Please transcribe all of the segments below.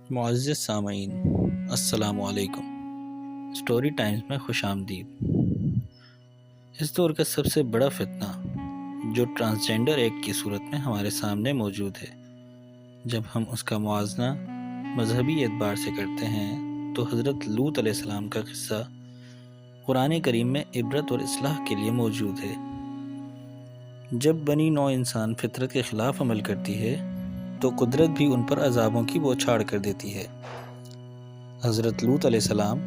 معزز سامعین، السلام علیکم۔ سٹوری ٹائمز میں خوش آمدید۔ اس دور کا سب سے بڑا فتنہ جو ٹرانسجنڈر ایکٹ کی صورت میں ہمارے سامنے موجود ہے، جب ہم اس کا موازنہ مذہبی اعتبار سے کرتے ہیں تو حضرت لوط علیہ السلام کا قصہ قرآن کریم میں عبرت اور اصلاح کے لیے موجود ہے۔ جب بنی نوع انسان فطرت کے خلاف عمل کرتی ہے تو قدرت بھی ان پر عذابوں کی بوچھاڑ کر دیتی ہے۔ حضرت لوط علیہ السلام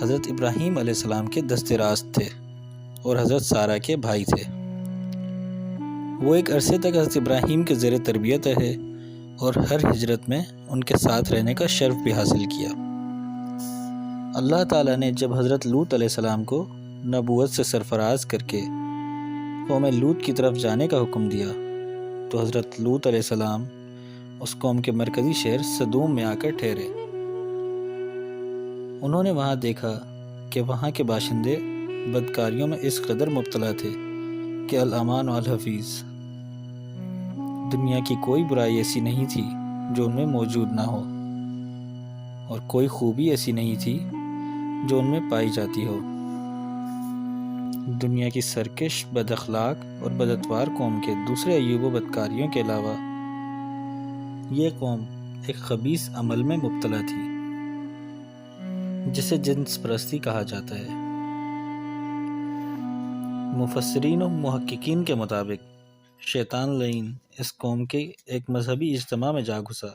حضرت ابراہیم علیہ السلام کے دست راست تھے اور حضرت سارہ کے بھائی تھے۔ وہ ایک عرصے تک حضرت ابراہیم کے زیر تربیت رہے اور ہر ہجرت میں ان کے ساتھ رہنے کا شرف بھی حاصل کیا۔ اللہ تعالیٰ نے جب حضرت لوط علیہ السلام کو نبوت سے سرفراز کر کے قوم لوط کی طرف جانے کا حکم دیا تو حضرت لوط علیہ السلام اس قوم کے مرکزی شہر سدوم میں آ کر ٹھہرے۔ انہوں نے وہاں دیکھا کہ وہاں کے باشندے بدکاریوں میں اس قدر مبتلا تھے کہ الامان والحفیظ، دنیا کی کوئی برائی ایسی نہیں تھی جو ان میں موجود نہ ہو، اور کوئی خوبی ایسی نہیں تھی جو ان میں پائی جاتی ہو۔ دنیا کی سرکش، بد اخلاق اور بداتوار قوم کے دوسرے عیوب و بدکاریوں کے علاوہ یہ قوم ایک خبیث عمل میں مبتلا تھی جسے جنس پرستی کہا جاتا ہے۔ مفسرین و محققین کے مطابق شیطان لعین اس قوم کے ایک مذہبی اجتماع میں جا گھسا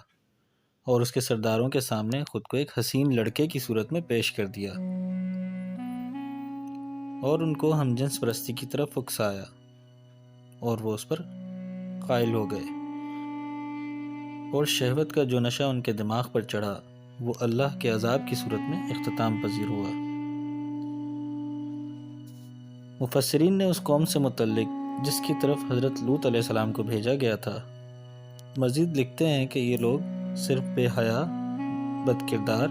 اور اس کے سرداروں کے سامنے خود کو ایک حسین لڑکے کی صورت میں پیش کر دیا اور ان کو ہم جنس پرستی کی طرف اکسایا، اور وہ اس پر قائل ہو گئے، اور شہوت کا جو نشہ ان کے دماغ پر چڑھا وہ اللہ کے عذاب کی صورت میں اختتام پذیر ہوا۔ مفسرین نے اس قوم سے متعلق جس کی طرف حضرت لوط علیہ السلام کو بھیجا گیا تھا مزید لکھتے ہیں کہ یہ لوگ صرف بے حیا، بد کردار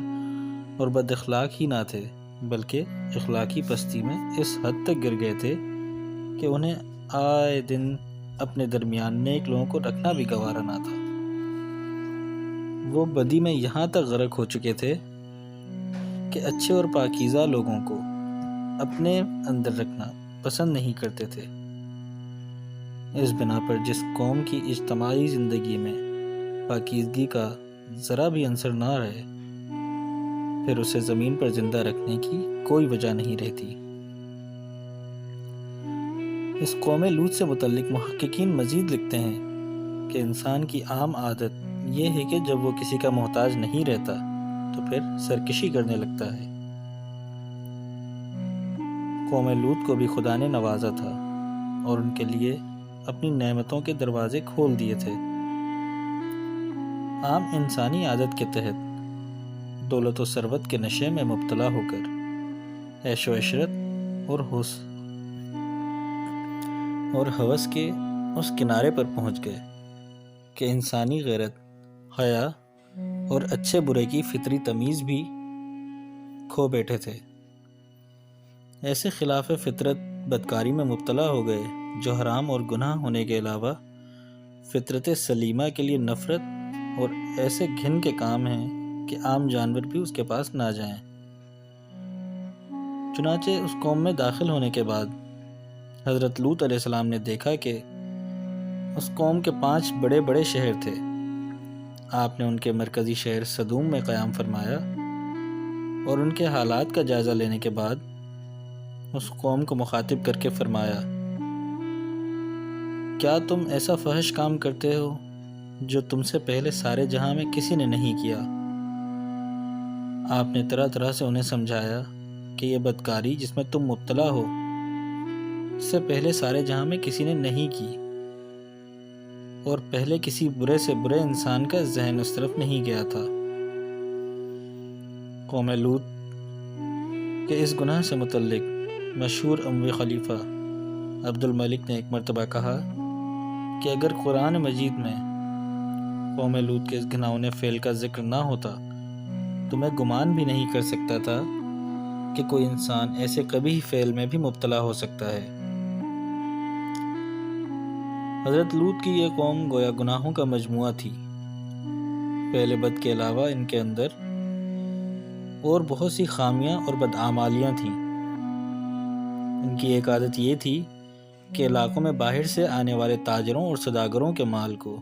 اور بد اخلاق ہی نہ تھے، بلکہ اخلاقی پستی میں اس حد تک گر گئے تھے کہ انہیں آئے دن اپنے درمیان نیک لوگوں کو رکھنا بھی گوارا نہ تھا۔ وہ بدی میں یہاں تک غرق ہو چکے تھے کہ اچھے اور پاکیزہ لوگوں کو اپنے اندر رکھنا پسند نہیں کرتے تھے۔ اس بنا پر جس قوم کی اجتماعی زندگی میں پاکیزگی کا ذرا بھی عنصر نہ رہے، پھر اسے زمین پر زندہ رکھنے کی کوئی وجہ نہیں رہتی۔ اس قوم لوط سے متعلق محققین مزید لکھتے ہیں کہ انسان کی عام عادت یہ ہے کہ جب وہ کسی کا محتاج نہیں رہتا تو پھر سرکشی کرنے لگتا ہے۔ قوم لوط کو بھی خدا نے نوازا تھا اور ان کے لیے اپنی نعمتوں کے دروازے کھول دیے تھے۔ عام انسانی عادت کے تحت دولت و ثروت کے نشے میں مبتلا ہو کر عیش و عشرت اور ہوس کے اس کنارے پر پہنچ گئے کہ انسانی غیرت، حیا اور اچھے برے کی فطری تمیز بھی کھو بیٹھے تھے۔ ایسے خلاف فطرت بدکاری میں مبتلا ہو گئے جو حرام اور گناہ ہونے کے علاوہ فطرت سلیمہ کے لیے نفرت اور ایسے گھن کے کام ہیں کہ عام جانور بھی اس کے پاس نہ جائیں۔ چنانچہ اس قوم میں داخل ہونے کے بعد حضرت لوط علیہ السلام نے دیکھا کہ اس قوم کے 5 بڑے بڑے شہر تھے۔ آپ نے ان کے مرکزی شہر سدوم میں قیام فرمایا اور ان کے حالات کا جائزہ لینے کے بعد اس قوم کو مخاطب کر کے فرمایا، کیا تم ایسا فحش کام کرتے ہو جو تم سے پہلے سارے جہاں میں کسی نے نہیں کیا؟ آپ نے طرح طرح سے انہیں سمجھایا کہ یہ بدکاری جس میں تم مبتلا ہو اس سے پہلے سارے جہاں میں کسی نے نہیں کی، اور پہلے کسی برے سے برے انسان کا ذہن اس طرف نہیں گیا تھا۔ قوم لوط کے اس گناہ سے متعلق مشہور اموی خلیفہ عبد الملک نے ایک مرتبہ کہا کہ اگر قرآن مجید میں قوم لوط کے اس گھناؤنے فعل کا ذکر نہ ہوتا تو میں گمان بھی نہیں کر سکتا تھا کہ کوئی انسان ایسے قبیح فعل میں بھی مبتلا ہو سکتا ہے۔ حضرت لوط کی یہ قوم گویا گناہوں کا مجموعہ تھی۔ پہلے بد کے علاوہ ان کے اندر اور بہت سی خامیاں اور بدعمالیاں تھیں۔ ان کی ایک عادت یہ تھی کہ علاقوں میں باہر سے آنے والے تاجروں اور سوداگروں کے مال کو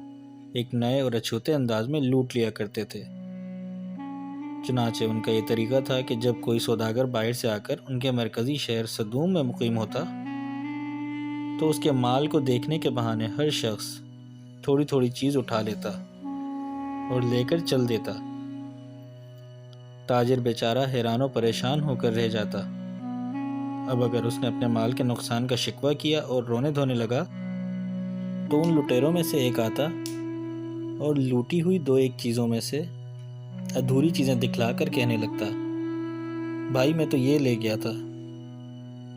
ایک نئے اور اچھوتے انداز میں لوٹ لیا کرتے تھے۔ چنانچہ ان کا یہ طریقہ تھا کہ جب کوئی سوداگر باہر سے آ کر ان کے مرکزی شہر صدوم میں مقیم ہوتا تو اس کے مال کو دیکھنے کے بہانے ہر شخص تھوڑی تھوڑی چیز اٹھا لیتا اور لے کر چل دیتا۔ تاجر بیچارہ حیران و پریشان ہو کر رہ جاتا۔ اب اگر اس نے اپنے مال کے نقصان کا شکوہ کیا اور رونے دھونے لگا تو ان لٹیروں میں سے ایک آتا اور لوٹی ہوئی دو ایک چیزوں میں سے ادھوری چیزیں دکھلا کر کہنے لگتا، بھائی میں تو یہ لے گیا تھا،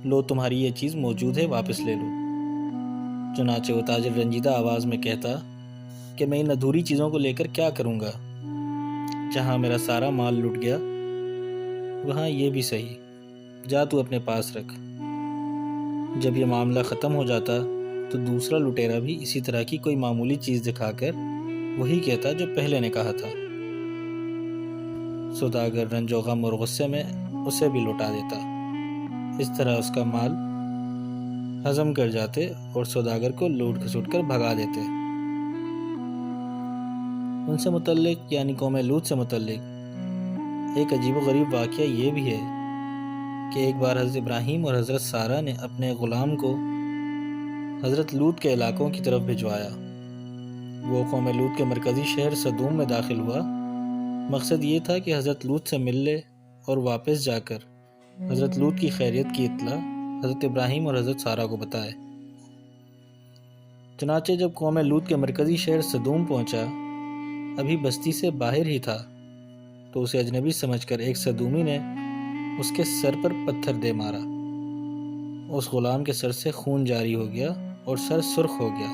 لو تمہاری یہ چیز موجود ہے، واپس لے لو۔ چنانچہ وہ تاجر رنجیدہ آواز میں کہتا کہ میں ان ادھوری چیزوں کو لے کر کیا کروں گا؟ جہاں میرا سارا مال لٹ گیا وہاں یہ بھی صحیح، جا تو اپنے پاس رکھ۔ جب یہ معاملہ ختم ہو جاتا تو دوسرا لٹیرا بھی اسی طرح کی کوئی معمولی چیز دکھا کر وہی کہتا جو پہلے نے کہا تھا۔ سوداگر رنج و غم اور غصے میں اسے بھی لوٹا دیتا۔ اس طرح اس کا مال ہضم کر جاتے اور سوداگر کو لوٹ کھسوٹ کر بھگا دیتے۔ ان سے متعلق یعنی قوم لوط سے متعلق ایک عجیب و غریب واقعہ یہ بھی ہے کہ ایک بار حضرت ابراہیم اور حضرت سارہ نے اپنے غلام کو حضرت لوط کے علاقوں کی طرف بھجوایا۔ وہ قوم لوط کے مرکزی شہر صدوم میں داخل ہوا۔ مقصد یہ تھا کہ حضرت لوط سے مل لے اور واپس جا کر حضرت لوط کی خیریت کی اطلاع حضرت ابراہیم اور حضرت سارہ کو بتائے۔ چنانچہ جب قوم لوط کے مرکزی شہر صدوم پہنچا، ابھی بستی سے باہر ہی تھا تو اسے اجنبی سمجھ کر ایک صدومی نے اس کے سر پر پتھر دے مارا۔ اس غلام کے سر سے خون جاری ہو گیا اور سر سرخ ہو گیا۔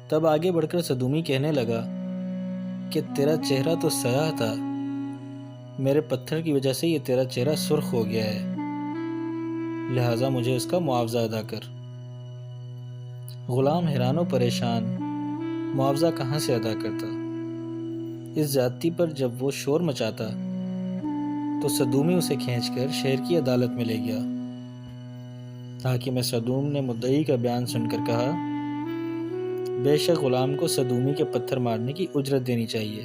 تب آگے بڑھ کر صدومی کہنے لگا کہ تیرا چہرہ تو سیاہ تھا، میرے پتھر کی وجہ سے یہ تیرا چہرہ سرخ ہو گیا ہے، لہٰذا مجھے اس کا معاوضہ ادا کر۔ غلام حیران و پریشان، معاوضہ کہاں سے ادا کرتا؟ اس زیادتی پر جب وہ شور مچاتا تو صدومی اسے کھینچ کر شہر کی عدالت میں لے گیا۔ حاکم صدوم نے مدعی کا بیان سن کر کہا، بے شک غلام کو صدومی کے پتھر مارنے کی اجرت دینی چاہیے۔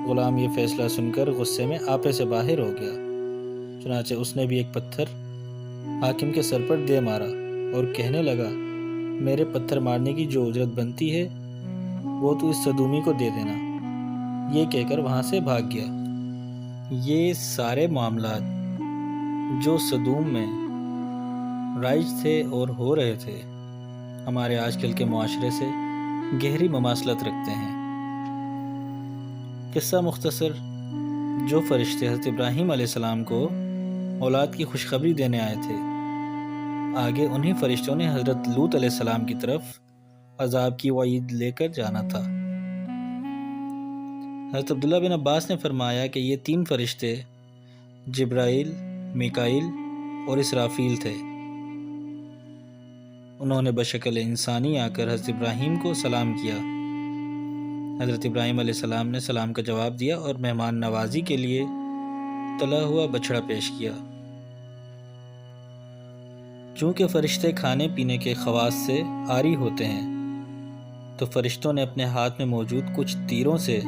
غلام یہ فیصلہ سن کر غصے میں آپے سے باہر ہو گیا۔ چنانچہ اس نے بھی ایک پتھر حاکم کے سر پر دے مارا اور کہنے لگا، میرے پتھر مارنے کی جو اجرت بنتی ہے وہ تو اس صدومی کو دے دینا۔ یہ کہہ کر وہاں سے بھاگ گیا۔ یہ سارے معاملات جو صدوم میں رائج تھے اور ہو رہے تھے ہمارے آج کل کے معاشرے سے گہری مماثلت رکھتے ہیں۔ قصہ مختصر، جو فرشتے حضرت ابراہیم علیہ السلام کو اولاد کی خوشخبری دینے آئے تھے، آگے انہی فرشتوں نے حضرت لوط علیہ السلام کی طرف عذاب کی وعید لے کر جانا تھا۔ حضرت عبداللہ بن عباس نے فرمایا کہ یہ تین فرشتے جبرائیل، میکائیل اور اسرافیل تھے۔ انہوں نے بشکل انسانی آ کر حضرت ابراہیم کو سلام کیا۔ حضرت ابراہیم علیہ السلام نے سلام کا جواب دیا اور مہمان نوازی کے لیے تلا ہوا بچھڑا پیش کیا۔ چونکہ فرشتے کھانے پینے کے خواص سے عاری ہوتے ہیں تو فرشتوں نے اپنے ہاتھ میں موجود کچھ تیروں سے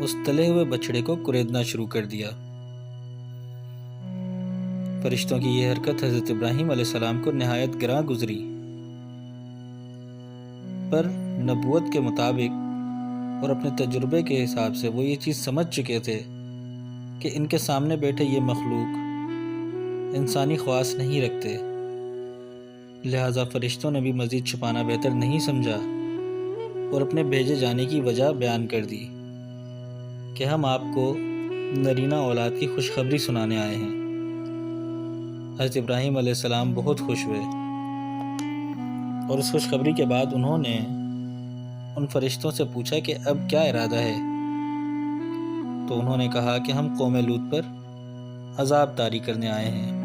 اس تلے ہوئے بچھڑے کو کریدنا شروع کر دیا۔ فرشتوں کی یہ حرکت حضرت ابراہیم علیہ السلام کو نہایت گراں گزری، پر نبوت کے مطابق اور اپنے تجربے کے حساب سے وہ یہ چیز سمجھ چکے تھے کہ ان کے سامنے بیٹھے یہ مخلوق انسانی خواص نہیں رکھتے، لہٰذا فرشتوں نے بھی مزید چھپانا بہتر نہیں سمجھا اور اپنے بھیجے جانے کی وجہ بیان کر دی کہ ہم آپ کو نرینہ اولاد کی خوشخبری سنانے آئے ہیں۔ حضرت ابراہیم علیہ السلام بہت خوش ہوئے اور اس خوشخبری کے بعد انہوں نے ان فرشتوں سے پوچھا کہ اب کیا ارادہ ہے؟ تو انہوں نے کہا کہ ہم قوم لوط پر عذاب طاری کرنے آئے ہیں۔